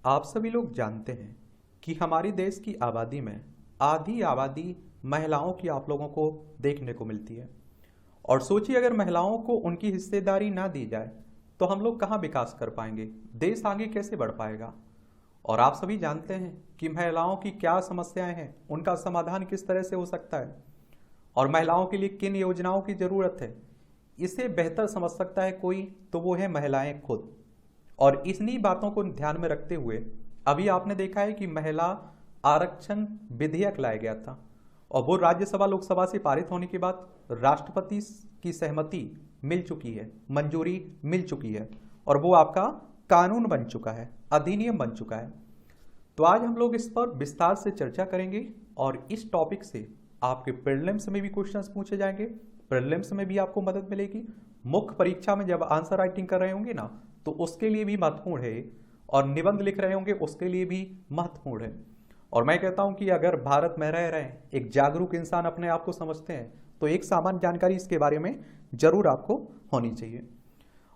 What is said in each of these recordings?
आप सभी लोग जानते हैं कि हमारे देश की आबादी में आधी आबादी महिलाओं की आप लोगों को देखने को मिलती है। और सोचिए अगर महिलाओं को उनकी हिस्सेदारी ना दी जाए तो हम लोग कहाँ विकास कर पाएंगे, देश आगे कैसे बढ़ पाएगा। और आप सभी जानते हैं कि महिलाओं की क्या समस्याएं हैं, उनका समाधान किस तरह से हो सकता है और महिलाओं के लिए किन योजनाओं की ज़रूरत है। इसे बेहतर समझ सकता है कोई तो वो है महिलाएं खुद। और इन्हीं बातों को ध्यान में रखते हुए अभी आपने देखा है कि महिला आरक्षण विधेयक लाया गया था और वो राज्यसभा लोकसभा से पारित होने के बाद राष्ट्रपति की सहमति मिल चुकी है, मंजूरी मिल चुकी है और वो आपका कानून बन चुका है, अधिनियम बन चुका है। तो आज हम लोग इस पर विस्तार से चर्चा करेंगे और इस टॉपिक से आपके प्रीलिम्स में भी क्वेश्चंस पूछे जाएंगे, प्रीलिम्स में भी आपको मदद मिलेगी, मुख्य परीक्षा में जब आंसर राइटिंग कर रहे होंगे ना तो उसके लिए भी महत्वपूर्ण है और निबंध लिख रहे होंगे उसके लिए भी महत्वपूर्ण है। और मैं कहता हूं कि अगर भारत में रह रहे एक जागरूक इंसान अपने आप को समझते हैं तो एक सामान्य जानकारी इसके बारे में जरूर आपको होनी चाहिए।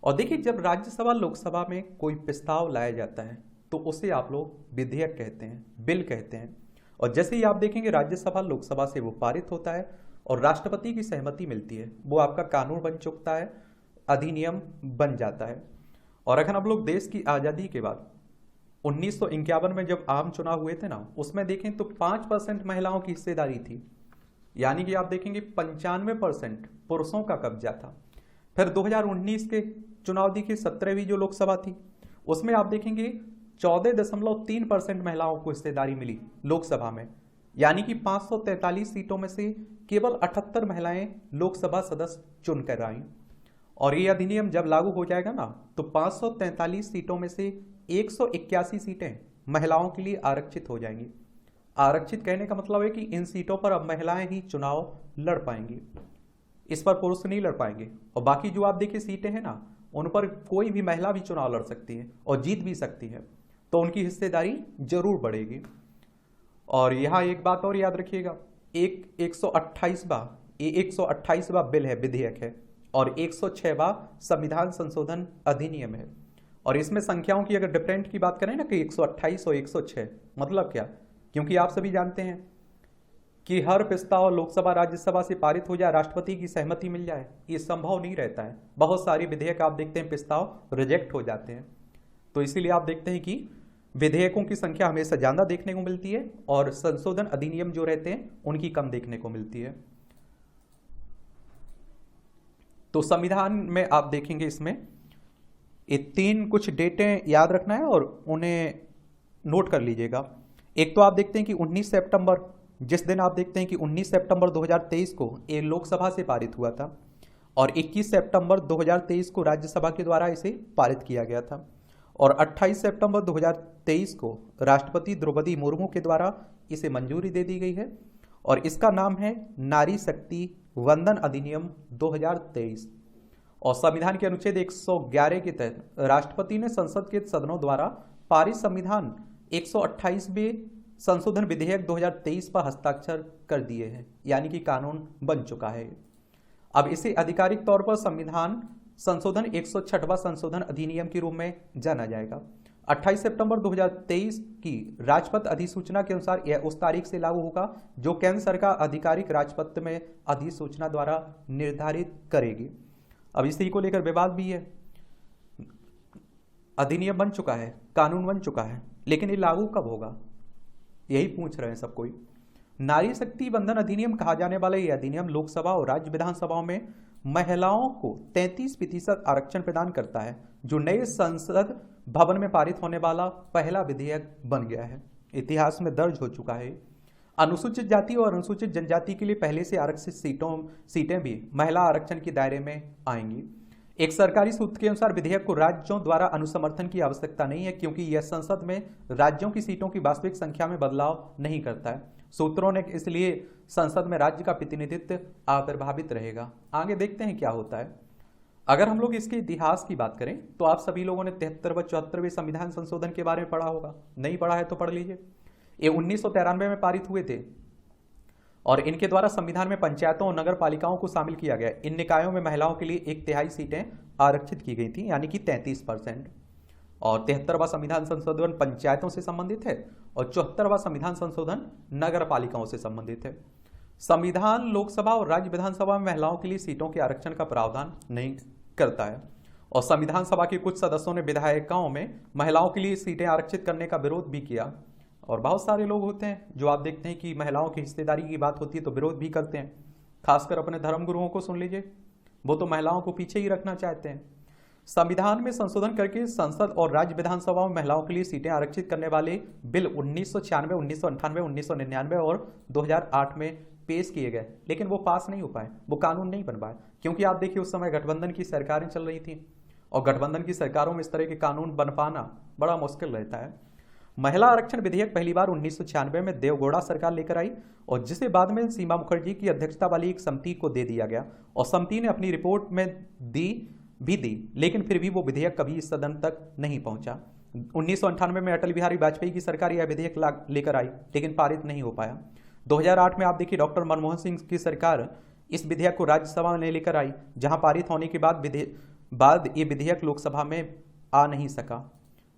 और देखिए, जब राज्यसभा लोकसभा में कोई प्रस्ताव लाया जाता है तो उसे आप लोग विधेयक कहते हैं, बिल कहते हैं। और जैसे ही आप देखेंगे राज्यसभा लोकसभा से वो पारित होता है और राष्ट्रपति की सहमति मिलती है, वो आपका कानून बन चुकता है, अधिनियम बन जाता है। और अगर हम लोग देश की आज़ादी के बाद 1951 में जब आम चुनाव हुए थे ना, उसमें देखें तो 5% महिलाओं की हिस्सेदारी थी, यानी कि आप देखेंगे 95% पुरुषों का कब्जा था। फिर 2019 के चुनाव देखिए, 17वीं जो लोकसभा थी उसमें आप देखेंगे 14.3% महिलाओं को हिस्सेदारी मिली लोकसभा में, यानी कि 543 सीटों में से केवल 78 महिलाएं लोकसभा सदस्य चुनकर आई। और ये अधिनियम जब लागू हो जाएगा ना तो 543 सीटों में से 181 सीटें महिलाओं के लिए आरक्षित हो जाएंगी। आरक्षित कहने का मतलब है कि इन सीटों पर अब महिलाएं ही चुनाव लड़ पाएंगी, इस पर पुरुष नहीं लड़ पाएंगे। और बाकी जो आप देखिए सीटें हैं ना, उन पर कोई भी महिला भी चुनाव लड़ सकती है और जीत भी सकती है, तो उनकी हिस्सेदारी जरूर बढ़ेगी। और यहाँ एक बात और याद रखिएगा, एक 128वां बिल है, विधेयक है, और 106वां संविधान संशोधन अधिनियम है। और इसमें संख्याओं की अगर डिफरेंट की बात करें ना कि 128 और 106, मतलब क्या, क्योंकि आप सभी जानते हैं कि हर प्रस्ताव लोकसभा राज्यसभा से पारित हो जाए, राष्ट्रपति की सहमति मिल जाए, ये संभव नहीं रहता है। बहुत सारी विधेयक आप देखते हैं प्रस्ताव रिजेक्ट हो जाते हैं। तो इसीलिए आप देखते हैं कि विधेयकों की संख्या हमेशा ज्यादा देखने को मिलती है और संशोधन अधिनियम जो रहते हैं उनकी कम देखने को मिलती है। तो संविधान में आप देखेंगे इसमें ये 3 कुछ डेटें याद रखना है और उन्हें नोट कर लीजिएगा। एक तो आप देखते हैं कि 19 सितंबर, जिस दिन आप देखते हैं कि 19 सितंबर 2023 को ये लोकसभा से पारित हुआ था और 21 सितंबर 2023 को राज्यसभा के द्वारा इसे पारित किया गया था और 28 सितंबर 2023 को राष्ट्रपति द्रौपदी मुर्मू के द्वारा इसे मंजूरी दे दी गई है और इसका नाम है नारी शक्ति वंदन अधिनियम 2023। और संविधान के अनुच्छेद 111 के तहत राष्ट्रपति ने संसद के सदनों द्वारा पारित संविधान 128वें संशोधन विधेयक 2023 पर हस्ताक्षर कर दिए हैं, यानी कि कानून बन चुका है। अब इसे आधिकारिक तौर पर संविधान संशोधन 106वां संशोधन अधिनियम के रूप में जाना जाएगा। 28 सितंबर 2023 की राजपत्र अधिसूचना के अनुसार यह उस तारीख से लागू होगा जो केंद्र सरकार आधिकारिक राजपत्र में अधिसूचना द्वारा निर्धारित करेगी। अब इसी को लेकर विवाद भी है। अधिनियम बन चुका है, कानून बन चुका है, लेकिन ये लागू कब होगा, यही पूछ रहे हैं सब कोई। नारी शक्ति वंदन अधिनियम कहा जाने वाला यह अधिनियम लोकसभा और राज्य विधानसभाओं में महिलाओं को 33% आरक्षण प्रदान करता है, जो नए संसद भवन में पारित होने वाला पहला विधेयक बन गया है, इतिहास में दर्ज हो चुका है। अनुसूचित जाति और अनुसूचित जनजाति के लिए पहले से आरक्षित सीटें भी महिला आरक्षण के दायरे में आएंगी। एक सरकारी सूत्र के अनुसार विधेयक को राज्यों द्वारा अनुसमर्थन की आवश्यकता नहीं है, क्योंकि यह संसद में राज्यों की सीटों की वास्तविक संख्या में बदलाव नहीं करता है। सूत्रों ने इसलिए संसद में राज्य का प्रतिनिधित्व अप्रभावित रहेगा। आगे देखते हैं क्या होता है। अगर हम लोग इसके इतिहास की बात करें तो आप सभी लोगों ने 73 व 74वें संविधान संशोधन के बारे में पढ़ा होगा, नहीं पढ़ा है तो पढ़ लीजिए। ये 1993 में पारित हुए थे और इनके द्वारा संविधान में पंचायतों और नगर पालिकाओं को शामिल किया गया। इन निकायों में महिलाओं के लिए 1/3 सीटें आरक्षित की गई थी, यानी कि 33%। और 73वां संविधान संशोधन पंचायतों से संबंधित है और 74वां संविधान संशोधन नगर पालिकाओं से संबंधित है। संविधान लोकसभा और राज्य विधानसभा में महिलाओं के लिए सीटों के आरक्षण का प्रावधान नहीं करता है और संविधान सभा के कुछ सदस्यों ने विधायिकाओं में महिलाओं के लिए सीटें आरक्षित करने का विरोध भी किया। और बहुत सारे लोग होते हैं जो आप देखते हैं कि महिलाओं की हिस्सेदारी की बात होती है तो विरोध भी करते हैं। खासकर अपने धर्मगुरुओं को सुन लीजिए, वो तो महिलाओं को पीछे ही रखना चाहते हैं। संविधान में संशोधन करके संसद और राज्य विधानसभा में महिलाओं के लिए सीटें आरक्षित करने वाले बिल 1996, 1998, 1999 और 2008 में पेश किए गए, लेकिन वो पास नहीं हो पाए, वो कानून नहीं बन पाए, क्योंकि आप देखिए उस समय गठबंधन की सरकारें चल रही थी और गठबंधन की सरकारों में इस तरह के कानून बन पाना बड़ा मुश्किल रहता है। महिला आरक्षण विधेयक पहली बार 1996 में देवगौड़ा सरकार लेकर आई और जिसे बाद में सीमा मुखर्जी की अध्यक्षता वाली एक समिति को दे दिया गया और समिति ने अपनी रिपोर्ट में दी, लेकिन फिर भी वो विधेयक कभी इस सदन तक नहीं पहुंचा। 1998 में अटल बिहारी वाजपेयी की सरकार यह विधेयक लेकर आई, लेकिन पारित नहीं हो पाया। 2008 में आप देखिए डॉक्टर मनमोहन सिंह की सरकार इस विधेयक को राज्यसभा में लेकर आई, जहां पारित होने के बाद ये विधेयक लोकसभा में आ नहीं सका।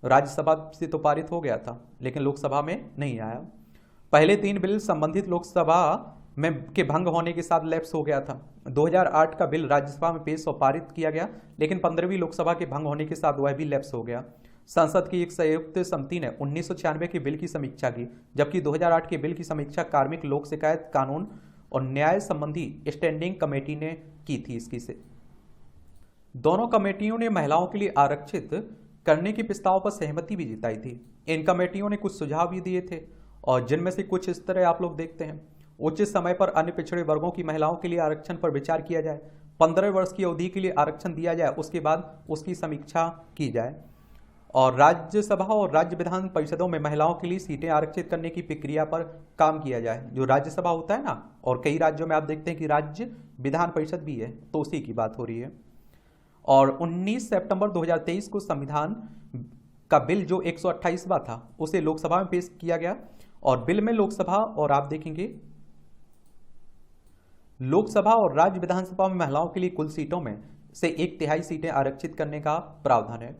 राज्यसभा से तो पारित हो गया था, लेकिन लोकसभा में नहीं आया। पहले 3 बिल संबंधित लोकसभा में के भंग होने के साथ लैप्स हो गया था। 2008 का बिल राज्यसभा में पेश और पारित किया गया, लेकिन 15वीं लोकसभा के भंग होने के साथ वह भी लैप्स हो गया। संसद की एक संयुक्त समिति ने 1996 के बिल की समीक्षा की, जबकि 2008 के बिल की समीक्षा कार्मिक लोक शिकायत कानून और न्याय संबंधी स्टैंडिंग कमेटी ने की थी। इसकी से दोनों कमेटियों ने महिलाओं के लिए आरक्षित करने के प्रस्ताव पर सहमति भी जताई थी। इन कमेटियों ने कुछ सुझाव भी दिए थे और जिनमें से कुछ इस तरह आप लोग देखते हैं। उचित समय पर अन्य पिछड़े वर्गों की महिलाओं के लिए आरक्षण पर विचार किया जाए, 15 वर्ष की अवधि के लिए आरक्षण दिया जाए, उसके बाद उसकी समीक्षा की जाए और राज्यसभा और राज्य विधान परिषदों में महिलाओं के लिए सीटें आरक्षित करने की प्रक्रिया पर काम किया जाए। जो राज्यसभा होता है ना, और कई राज्यों में आप देखते हैं कि राज्य विधान परिषद भी है, तो उसी की बात हो रही है। और 19 सितंबर 2023 को संविधान का बिल जो 128वां था उसे लोकसभा में पेश किया गया और बिल में लोकसभा और आप देखेंगे लोकसभा और राज्य विधानसभा में महिलाओं के लिए कुल सीटों में से 1/3 सीटें आरक्षित करने का प्रावधान है।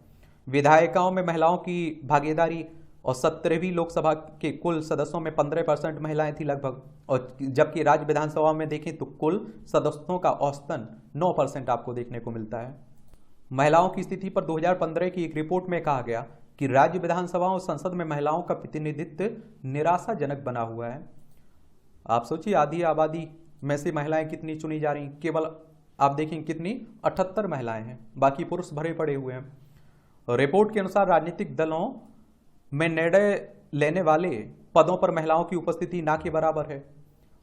विधायिकाओं में महिलाओं की भागीदारी और 17वीं लोकसभा के कुल सदस्यों में 15% महिलाएं थी लगभग, और जबकि राज्य विधानसभा में देखें तो कुल सदस्यों का औसतन 9% आपको देखने को मिलता है। महिलाओं की स्थिति पर 2015 की एक रिपोर्ट में कहा गया कि राज्य विधानसभा और संसद में महिलाओं का प्रतिनिधित्व निराशाजनक बना हुआ है। आप सोचिए, आधी आबादी में से महिलाएं कितनी चुनी जा रही, केवल आप देखें कितनी 78 महिलाएं हैं, बाकी पुरुष भरे पड़े हुए हैं। रिपोर्ट के अनुसार राजनीतिक दलों में निर्णय लेने वाले पदों पर महिलाओं की उपस्थिति ना के बराबर है।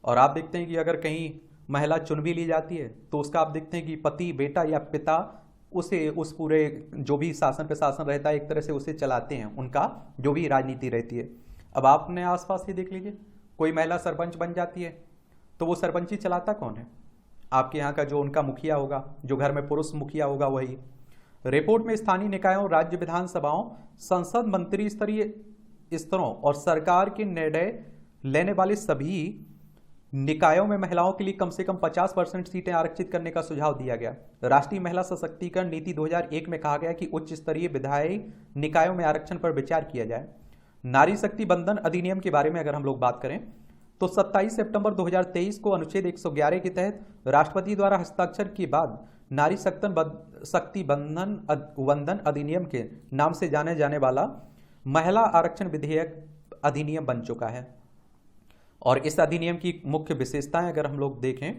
और आप देखते हैं कि अगर कहीं महिला चुन भी ली जाती है तो उसका आप देखते हैं कि पति, बेटा या पिता उसे उस पूरे जो भी शासन प्रशासन रहता है एक तरह से उसे चलाते हैं, उनका जो भी राजनीति रहती है। अब आपने आसपास ही देख लीजिए, कोई महिला सरपंच बन जाती है तो वो सरपंची चलाता कौन है? आपके यहाँ का जो उनका मुखिया होगा, जो घर में पुरुष मुखिया होगा, वही। रिपोर्ट में स्थानीय निकायों, राज्य विधानसभाओं, संसद, मंत्री स्तरीय स्तरों और सरकार के निर्णय लेने वाले सभी निकायों में महिलाओं के लिए कम से कम 50% सीटें आरक्षित करने का सुझाव दिया गया। राष्ट्रीय महिला सशक्तिकरण नीति 2001 में कहा गया कि उच्च स्तरीय विधायी निकायों में आरक्षण पर विचार किया जाए। नारी शक्ति बंधन अधिनियम के बारे में अगर हम लोग बात करें तो 27 सितंबर 2023 को अनुच्छेद 111 के तहत राष्ट्रपति द्वारा हस्ताक्षर के बाद नारी शक्ति बंधन अधिनियम के नाम से जाने जाने वाला महिला आरक्षण विधेयक अधिनियम बन चुका है। और इस अधिनियम की मुख्य विशेषताएं अगर हम लोग देखें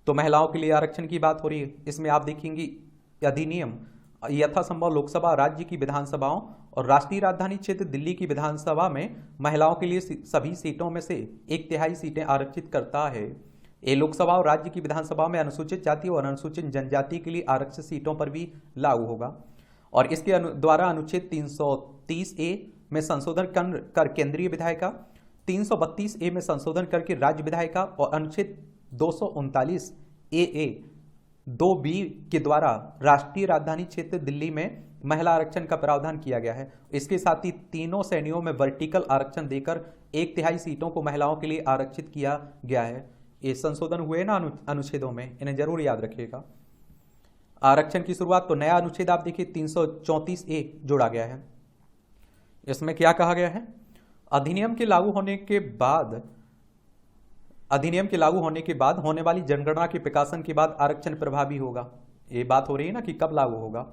तो महिलाओं के लिए आरक्षण की बात हो रही है। इसमें आप देखेंगे अधिनियम यथासंभव लोकसभा, राज्य की विधानसभाओं और राष्ट्रीय राजधानी क्षेत्र दिल्ली की विधानसभा में महिलाओं के लिए सभी सीटों में से 1/3 सीटें आरक्षित करता है। ये लोकसभा और राज्य की विधानसभा में अनुसूचित जाति और अनुसूचित जनजाति के लिए आरक्षित सीटों पर भी लागू होगा। और इसके द्वारा अनुच्छेद 330A में संशोधन कर केंद्रीय विधायिका, 332A में संशोधन करके राज्य विधायिका और अनुच्छेद 239AA 2B के द्वारा राष्ट्रीय राजधानी क्षेत्र दिल्ली में महिला आरक्षण का प्रावधान किया गया है। इसके साथ ही तीनों श्रेणियों में वर्टिकल आरक्षण देकर 1/3 सीटों को महिलाओं के लिए आरक्षित किया गया है। ये संशोधन हुए ना अनुच्छेदों में, इन्हें जरूर याद रखिएगा। आरक्षण की शुरुआत तो नया अनुच्छेद आप देखिए 334A जोड़ा गया है। इसमें क्या कहा गया है? अधिनियम के लागू होने के बाद होने वाली जनगणना के प्रकाशन के बाद आरक्षण प्रभावी होगा। ये बात हो रही है ना कि कब लागू होगा।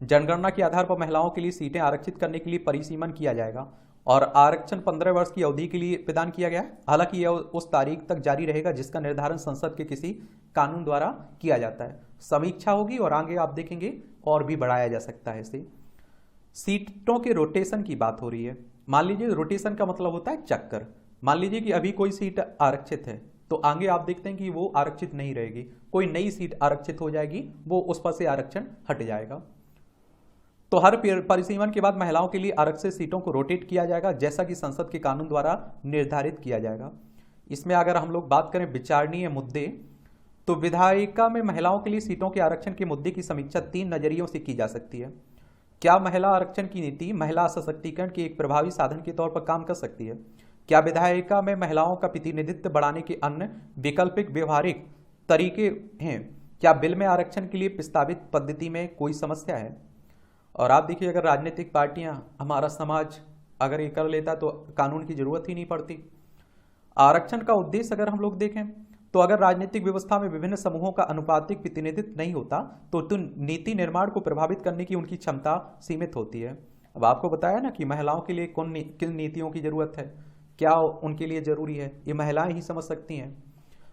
जनगणना के आधार पर महिलाओं के लिए सीटें आरक्षित करने के लिए परिसीमन किया जाएगा और आरक्षण 15 वर्ष की अवधि के लिए प्रदान किया गया है। हालांकि यह उस तारीख तक जारी रहेगा जिसका निर्धारण संसद के किसी कानून द्वारा किया जाता है। समीक्षा होगी और आगे आप देखेंगे और भी बढ़ाया जा सकता है इसे। सीटों के रोटेशन की बात हो रही है। मान लीजिए रोटेशन का मतलब होता है चक्कर। मान लीजिए कि अभी कोई सीट आरक्षित है तो आगे आप देखते हैं कि वो आरक्षित नहीं रहेगी, कोई नई सीट आरक्षित हो जाएगी, वो उस पर से आरक्षण हट जाएगा। तो हर परिसीमन के बाद महिलाओं के लिए आरक्षित सीटों को रोटेट किया जाएगा जैसा कि संसद के कानून द्वारा निर्धारित किया जाएगा। इसमें अगर हम लोग बात करें विचारणीय मुद्दे, तो विधायिका में महिलाओं के लिए सीटों के आरक्षण के मुद्दे की समीक्षा 3 नजरियों से की जा सकती है। क्या महिला आरक्षण की नीति महिला सशक्तिकरण के एक प्रभावी साधन के तौर पर काम कर सकती है? क्या विधायिका में महिलाओं का प्रतिनिधित्व बढ़ाने के अन्य वैकल्पिक व्यवहारिक तरीके हैं? क्या बिल में आरक्षण के लिए प्रस्तावित पद्धति में कोई समस्या है? और आप देखिए, अगर राजनीतिक पार्टियां, हमारा समाज अगर ये कर लेता तो कानून की जरूरत ही नहीं पड़ती। आरक्षण का उद्देश्य अगर हम लोग देखें तो अगर राजनीतिक व्यवस्था में विभिन्न समूहों का अनुपातिक प्रतिनिधित्व नहीं होता तो नीति निर्माण को प्रभावित करने की उनकी क्षमता सीमित होती है। अब आपको बताया ना कि महिलाओं के लिए किन नीतियों की जरूरत है, क्या उनके लिए जरूरी है, ये महिलाएं ही समझ सकती हैं।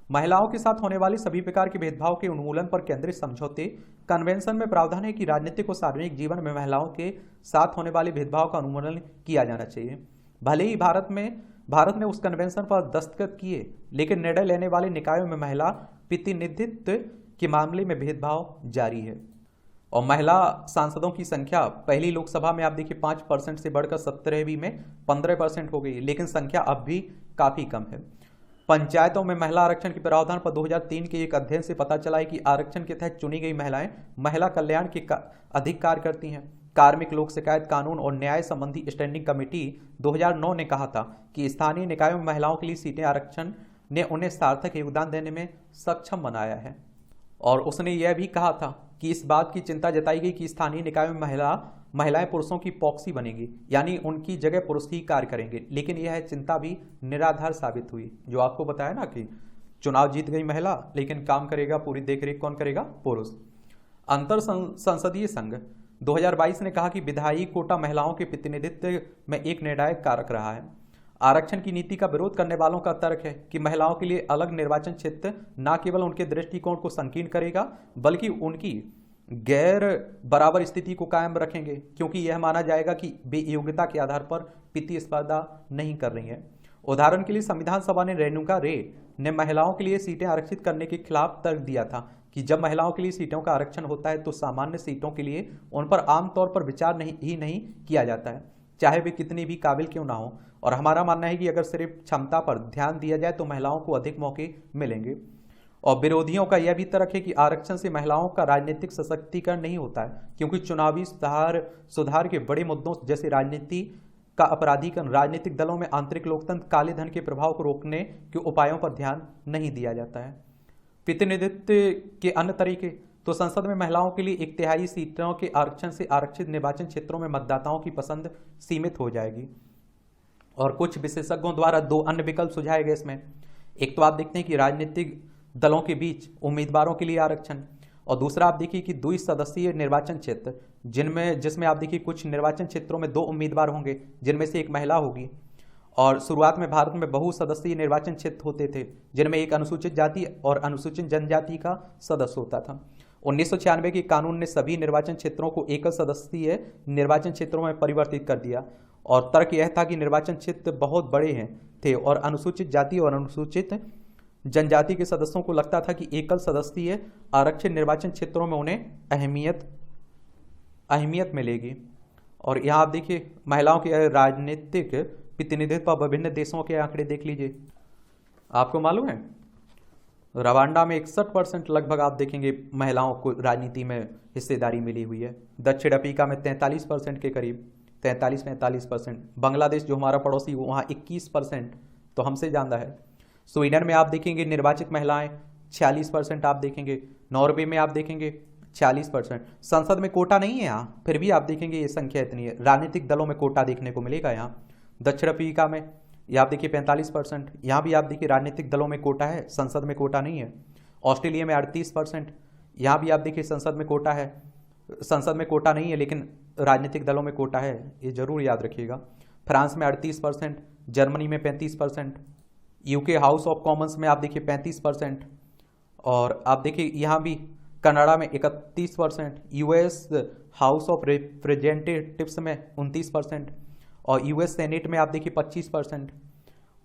महिलाओं के साथ होने वाले सभी प्रकार के भेदभाव के उन्मूलन पर केंद्रित समझौते कन्वेंशन में प्रावधान है कि राजनीतिक और सार्वजनिक जीवन में महिलाओं के साथ होने वाले भेदभाव का उन्मूलन किया जाना चाहिए। भले ही भारत ने उस कन्वेंशन पर दस्तखत किए, लेकिन निर्णय लेने वाले निकायों में महिला प्रतिनिधित्व के मामले में भेदभाव जारी है। और महिला सांसदों की संख्या पहली लोकसभा में आप देखिए 5% से बढ़कर 17वीं में 15% हो गई, लेकिन संख्या अब भी काफी कम है। पंचायतों में महिला आरक्षण के प्रावधान पर 2003 के एक अध्ययन से पता चला है कि आरक्षण के तहत चुनी गई महिलाएं महिला कल्याण के अधिक कार्य करती हैं। कार्मिक लोक शिकायत कानून और न्याय संबंधी स्टैंडिंग कमेटी 2009 ने कहा था कि स्थानीय निकायों में महिलाओं के लिए सीटें आरक्षण ने उन्हें सार्थक योगदान देने में सक्षम बनाया है। और उसने यह भी कहा था कि इस बात की चिंता जताई गई कि स्थानीय निकायों में महिलाएं पुरुषों की प्रॉक्सी बनेंगी, यानी उनकी जगह पुरुष ही कार्य करेंगे। लेकिन यह चिंता भी निराधार साबित हुई। जो आपको बताया ना कि चुनाव जीत गई महिला, लेकिन काम करेगा, पूरी देखरेख कौन करेगा? पुरुष। अंतर संसदीय संघ 2022 ने कहा कि विधायी कोटा महिलाओं के प्रतिनिधित्व में एक निर्णायक कारक रहा है। आरक्षण की नीति का विरोध करने वालों का तर्क है कि महिलाओं के लिए अलग निर्वाचन क्षेत्र न केवल उनके दृष्टिकोण को संकीर्ण करेगा, बल्कि उनकी गैर बराबर स्थिति को कायम रखेंगे, क्योंकि यह माना जाएगा कि वे योग्यता के आधार पर प्रतिस्पर्धा नहीं कर रही हैं। उदाहरण के लिए संविधान सभा ने रेणुका रे ने महिलाओं के लिए सीटें आरक्षित करने के खिलाफ तर्क दिया था कि जब महिलाओं के लिए सीटों का आरक्षण होता है तो सामान्य सीटों के लिए उन पर आमतौर पर विचार नहीं किया जाता है, चाहे वे कितनी भी काबिल क्यों ना हो। और हमारा मानना है कि अगर सिर्फ क्षमता पर ध्यान दिया जाए तो महिलाओं को अधिक मौके मिलेंगे। और विरोधियों का यह भी तर्क है कि आरक्षण से महिलाओं का राजनीतिक सशक्तिकरण नहीं होता है, क्योंकि चुनावी सुधार के बड़े मुद्दों जैसे राजनीति का अपराधीकरण, राजनीतिक दलों में आंतरिक लोकतंत्र, काले धन के प्रभाव को रोकने के उपायों पर ध्यान नहीं दिया जाता है। प्रतिनिधित्व के अन्य तरीके, तो संसद में महिलाओं के लिए 1/3 सीटों के आरक्षण से आरक्षित निर्वाचन क्षेत्रों में मतदाताओं की पसंद सीमित हो जाएगी। और कुछ विशेषज्ञों द्वारा 2 अन्य विकल्प सुझाए गए इसमें। एक तो आप देखते हैं कि राजनीतिक दलों के बीच उम्मीदवारों के लिए आरक्षण, और दूसरा आप देखिए कि 2 सदस्यीय निर्वाचन क्षेत्र जिसमें आप देखिए कुछ निर्वाचन क्षेत्रों में 2 उम्मीदवार होंगे जिनमें से एक महिला होगी। और शुरुआत में भारत में बहुसदस्यीय निर्वाचन क्षेत्र होते थे जिनमें एक अनुसूचित जाति और अनुसूचित जनजाति का सदस्य होता था। 1996 के कानून ने सभी निर्वाचन क्षेत्रों को एकल सदस्यीय निर्वाचन क्षेत्रों में परिवर्तित कर दिया, और तर्क यह था कि निर्वाचन क्षेत्र बहुत बड़े थे और अनुसूचित जाति और अनुसूचित जनजाति के सदस्यों को लगता था कि एकल सदस्यीय आरक्षित निर्वाचन क्षेत्रों में उन्हें अहमियत मिलेगी। और यहाँ आप देखिए महिलाओं के राजनीतिक प्रतिनिधित्व विभिन्न देशों के आंकड़े देख लीजिए। आपको मालूम है रवांडा में 61% लगभग आप देखेंगे महिलाओं को राजनीति में हिस्सेदारी मिली हुई है। दक्षिण अफ्रीका में 43% के करीब, 43-45%। बांग्लादेश जो हमारा पड़ोसी, वहाँ 21%, तो हमसे ज़्यादा है। स्वीडन में आप देखेंगे निर्वाचित महिलाएं 46% आप देखेंगे। नॉर्वे में आप देखेंगे 40%। संसद में कोटा नहीं है यहाँ, फिर भी आप देखेंगे ये संख्या इतनी है। राजनीतिक दलों में कोटा देखने को मिलेगा यहाँ। दक्षिण अफ्रीका में ये आप देखिए 45%, यहाँ भी आप देखिए राजनीतिक दलों में कोटा है, संसद में कोटा नहीं है। ऑस्ट्रेलिया में 38%, यहाँ भी आप देखिए संसद में कोटा है, संसद में कोटा नहीं है लेकिन राजनीतिक दलों में कोटा है, ये जरूर याद रखिएगा। फ्रांस में 38%, जर्मनी में 35%, यूके हाउस ऑफ कॉमन्स में आप देखिए 35%, और आप देखिए यहाँ भी कनाडा में 31%, यूएस हाउस ऑफ रिप्रेजेंटेटिव्स में 29%, और यूएस सेनेट में आप देखिए 25%,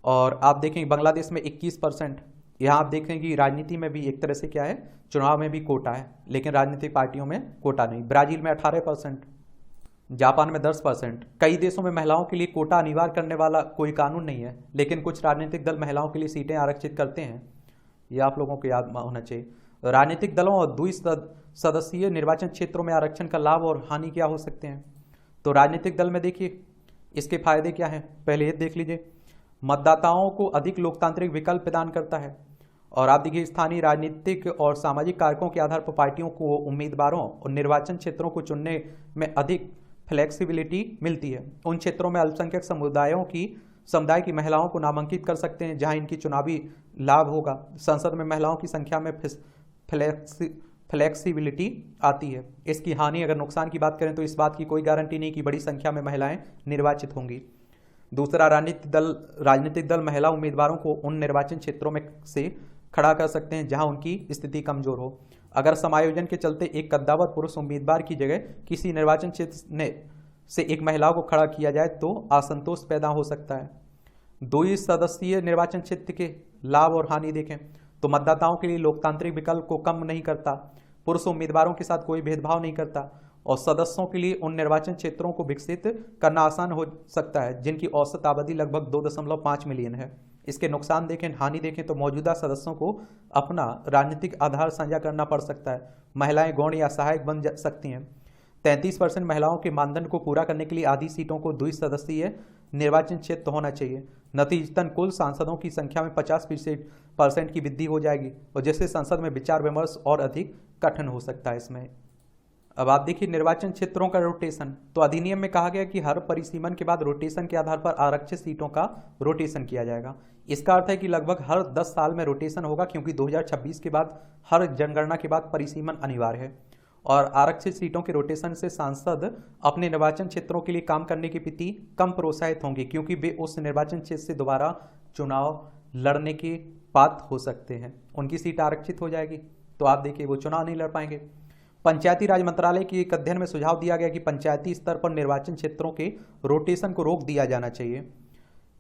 और आप देखेंगे बांग्लादेश में 21%। यहाँ आप देखेंगे राजनीति में भी एक तरह से क्या है, चुनाव में भी कोटा है, लेकिन राजनीतिक पार्टियों में कोटा नहीं। ब्राजील में 18%, जापान में 10%। कई देशों में महिलाओं के लिए कोटा अनिवार्य करने वाला कोई कानून नहीं है, लेकिन कुछ राजनीतिक दल महिलाओं के लिए सीटें आरक्षित करते हैं, ये आप लोगों को याद होना चाहिए। राजनीतिक दलों और द्विसदस्यीय निर्वाचन क्षेत्रों में आरक्षण का लाभ और हानि क्या हो सकते हैं। तो राजनीतिक दल में देखिए इसके फायदे क्या हैं, पहले ये देख लीजिए। मतदाताओं को अधिक लोकतांत्रिक विकल्प प्रदान करता है, और आप देखिए स्थानीय राजनीतिक और सामाजिक कारकों के आधार पर पार्टियों को उम्मीदवारों और निर्वाचन क्षेत्रों को चुनने में अधिक फ्लेक्सिबिलिटी मिलती है। उन क्षेत्रों में अल्पसंख्यक समुदाय की महिलाओं को नामांकित कर सकते हैं जहां इनकी चुनावी लाभ होगा। संसद में महिलाओं की संख्या में फ्लेक्सिबिलिटी आती है। इसकी हानि, अगर नुकसान की बात करें तो इस बात की कोई गारंटी नहीं कि बड़ी संख्या में महिलाएं निर्वाचित होंगी। दूसरा, राजनीतिक दल महिला उम्मीदवारों को उन निर्वाचन क्षेत्रों में से खड़ा कर सकते हैं जहां उनकी स्थिति कमजोर हो। अगर समायोजन के चलते एक कद्दावर पुरुष उम्मीदवार की जगह किसी निर्वाचन क्षेत्र से एक महिला को खड़ा किया जाए तो असंतोष पैदा हो सकता है। द्विसदस्यीय निर्वाचन क्षेत्र के लाभ और हानि देखें तो मतदाताओं के लिए लोकतांत्रिक विकल्प को कम नहीं करता, पुरुष उम्मीदवारों के साथ कोई भेदभाव नहीं करता, और सदस्यों के लिए उन निर्वाचन क्षेत्रों को विकसित करना आसान हो सकता है जिनकी औसत आबादी लगभग 2.5 मिलियन है। इसके नुकसान देखें, हानि देखें तो मौजूदा सदस्यों को अपना राजनीतिक आधार साझा करना पड़ सकता है। महिलाएं गौण या सहायक बन सकती हैं। 33% महिलाओं के मानदंड को पूरा करने के लिए आधी सीटों को द्विसदस्यीय निर्वाचन क्षेत्र होना चाहिए। नतीजतन कुल सांसदों की संख्या में 50% की वृद्धि हो जाएगी, और जिससे संसद में विचार विमर्श और अधिक कठिन हो सकता है इसमें। अब आप देखिए निर्वाचन क्षेत्रों का रोटेशन। तो अधिनियम में कहा गया कि हर परिसीमन के बाद रोटेशन के आधार पर आरक्षित सीटों का रोटेशन किया जाएगा। इसका अर्थ है कि लगभग हर 10 साल में रोटेशन होगा, क्योंकि 2026 के बाद हर जनगणना के बाद परिसीमन अनिवार्य है, और आरक्षित सीटों के रोटेशन से सांसद अपने निर्वाचन क्षेत्रों के लिए काम करने के प्रति कम प्रोत्साहित होंगे, क्योंकि वे उस निर्वाचन क्षेत्र से दोबारा चुनाव लड़ने के पात्र हो सकते हैं। उनकी सीट आरक्षित हो जाएगी तो आप देखिए वो चुनाव नहीं लड़ पाएंगे। पंचायती राज मंत्रालय के एक अध्ययन में सुझाव दिया गया कि पंचायती स्तर पर निर्वाचन क्षेत्रों के रोटेशन को रोक दिया जाना चाहिए,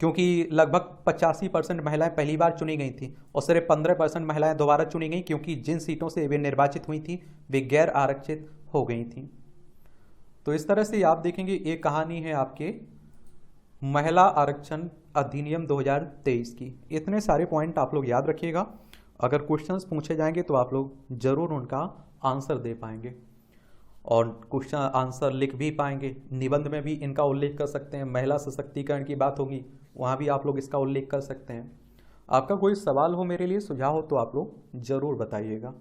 क्योंकि लगभग 85% महिलाएं पहली बार चुनी गई थी और सिर्फ 15% महिलाएं दोबारा चुनी गई, क्योंकि जिन सीटों से वे निर्वाचित हुई थी वे गैर आरक्षित हो गई थी। तो इस तरह से आप देखेंगे ये कहानी है आपके महिला आरक्षण अधिनियम 2023 की। इतने सारे पॉइंट आप लोग याद रखिएगा, अगर क्वेश्चंस पूछे जाएंगे तो आप लोग जरूर उनका आंसर दे पाएंगे और क्वेश्चन आंसर लिख भी पाएंगे। निबंध में भी इनका उल्लेख कर सकते हैं। महिला सशक्तिकरण की बात होगी, वहाँ भी आप लोग इसका उल्लेख कर सकते हैं। आपका कोई सवाल हो मेरे लिए, सुझाव हो तो आप लोग जरूर बताइएगा।